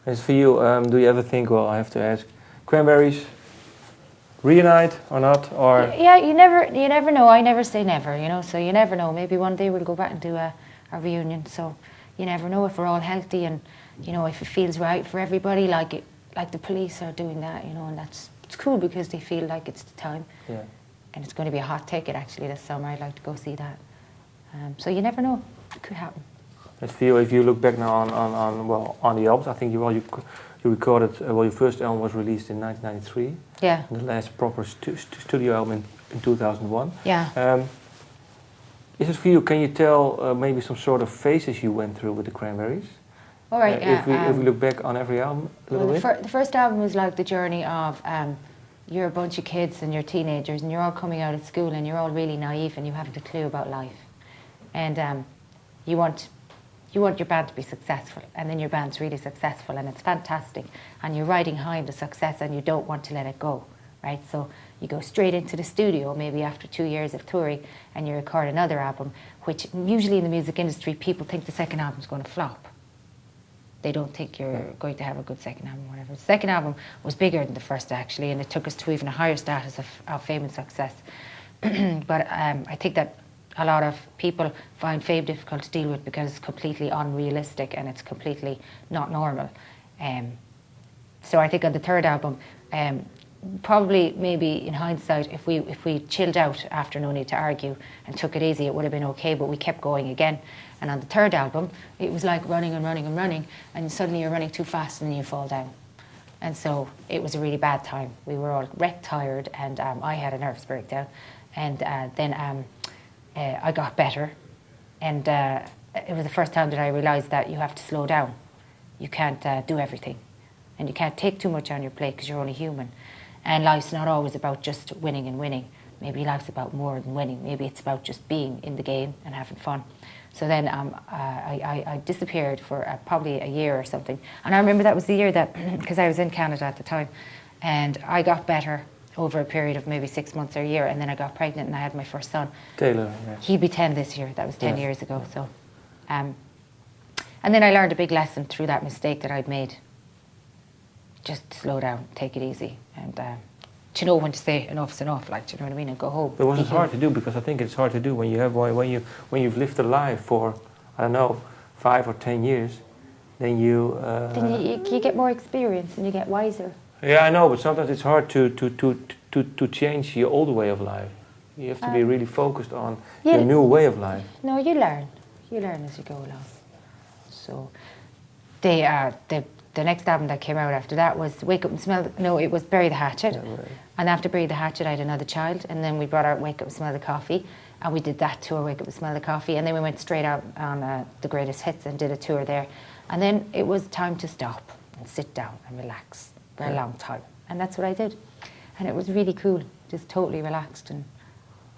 As for you, do you ever think, well, I have to ask, Cranberries, reunite or not? Or Yeah, you never know. I never say never, you know, so you never know. Maybe one day we'll go back and do a reunion, so you never know if we're all healthy and, you know, if it feels right for everybody, like the Police are doing that, you know, and it's cool because they feel like it's the time. yeah. And it's going to be a hot ticket actually this summer. I'd like to go see that. So you never know. It could happen. As for you, if you look back now on the albums, I think you recorded, your first album was released in 1993. Yeah. And the last proper studio album in 2001. Yeah. Is it for you, can you tell maybe some sort of phases you went through with the Cranberries? All right, yeah. If we look back on every album a little bit? The first album was like the journey of you're a bunch of kids and you're teenagers and you're all coming out of school and you're all really naive and you haven't a clue about life. And you want your band to be successful, and then your band's really successful and it's fantastic and you're riding high in the success and you don't want to let it go, right? So you go straight into the studio maybe after 2 years of touring and you record another album, which usually in the music industry people think the second album's going to flop. They don't think you're going to have a good second album or whatever. The second album was bigger than the first actually, and it took us to even a higher status of fame and success. But I think that a lot of people find fame difficult to deal with because it's completely unrealistic and it's completely not normal. So I think on the third album, probably maybe in hindsight, if we chilled out after No Need to Argue and took it easy, it would have been okay, but we kept going again. And on the third album, it was like running and running and running, and suddenly you're running too fast and then you fall down. And so it was a really bad time. We were all wrecked tired, and I had a nervous breakdown. And then I got better, and it was the first time that I realised that you have to slow down. You can't do everything, and you can't take too much on your plate because you're only human. And life's not always about just winning and winning. Maybe life's about more than winning. Maybe it's about just being in the game and having fun. So then I disappeared for probably a year or something. And I remember that was the year that, because I was in Canada at the time, and I got better over a period of maybe 6 months or a year, and then I got pregnant and I had my first son. Taylor, yeah. He'd be 10 this year. That was 10 years ago. So, and then I learned a big lesson through that mistake that I'd made. Just slow down, take it easy, and to know when to say enough's enough, like, do you know what I mean, and go home. But was it hard to do? Because I think it's hard to do when you've lived a life for, I don't know, 5 or 10 years, then you get more experience and you get wiser. Yeah, I know, but sometimes it's hard to change your old way of life. You have to be really focused on your new way of life. No, you learn as you go along. So the next album that came out after that was Wake Up and Smell. It was Bury the Hatchet. Yeah, right. And after Bury the Hatchet, I had another child, and then we brought out Wake Up and Smell the Coffee, and we did that tour, Wake Up and Smell the Coffee, and then we went straight out on the Greatest Hits and did a tour there. And then it was time to stop and sit down and relax for a long time, and that's what I did. And it was really cool, just totally relaxed, and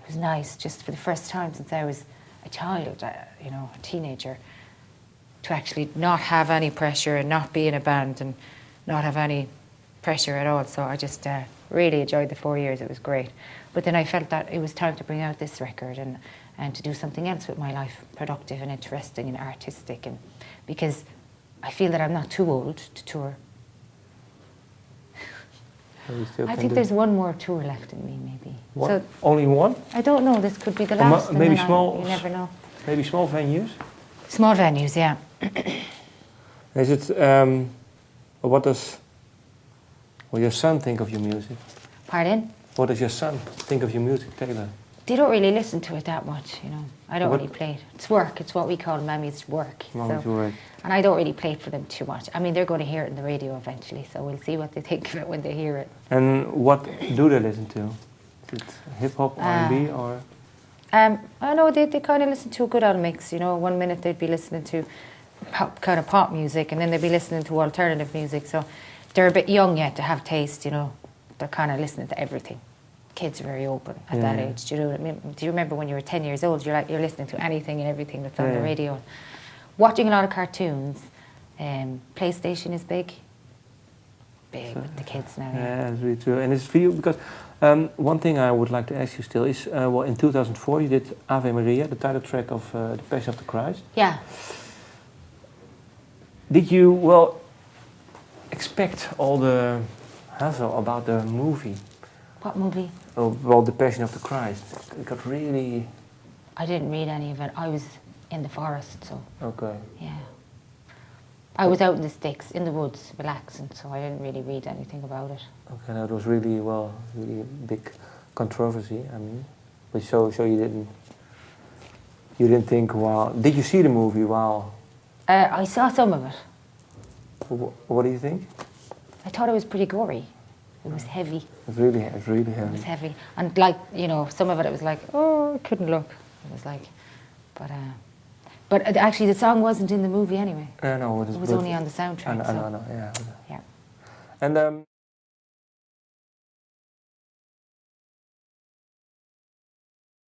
it was nice, just for the first time since I was a child, a teenager, to actually not have any pressure and not be in a band and not have any pressure at all. So I just really enjoyed the 4 years. It was great. But then I felt that it was time to bring out this record and to do something else with my life, productive and interesting and artistic, and because I feel that I'm not too old to tour. I think there's one more tour left in me, maybe. One? So, only one? I don't know. This could be the last. Maybe small. You never know. Maybe small venues. Small venues, yeah. Is it? What does your son think of your music? Pardon? What does your son think of your music, Taylor? They don't really listen to it that much, I don't really play it. It's work. It's what we call Mammy's work. Mammy's work. And I don't really play it for them too much. I mean, they're going to hear it in the radio eventually, so we'll see what they think of it when they hear it. And what do they listen to? Is it hip-hop, R&B, or...? I know they kind of listen to a good old mix, 1 minute they'd be listening to pop music, and then they'd be listening to alternative music, so they're a bit young yet to have taste, They're kind of listening to everything. Kids are very open at that age, do you know what I mean? Do you remember when you were 10 years old, you're listening to anything and everything that's on the radio? Watching a lot of cartoons. PlayStation is big with the kids now. Yeah, that's really true. And it's for you, because one thing I would like to ask you still is, in 2004 you did Ave Maria, the title track of The Passion of the Christ. Yeah. Did you, expect all the hassle about the movie? What movie? Oh, well, The Passion of the Christ. It got really... I didn't read any of it. I was in the forest, so Okay. yeah. I was out in the sticks, in the woods, relaxing, so I didn't really read anything about it. Okay, now it was really, well, really big controversy, I mean. But so you didn't think, wow... Did you see the movie? Wow. I saw some of it. What do you think? I thought it was pretty gory. It was heavy. It's really heavy. It was heavy. And like, you know, some of it, it was like, oh, I couldn't look. It was like, but actually the song wasn't in the movie anyway. No, it was only on the soundtrack. I know, yeah. Yeah. And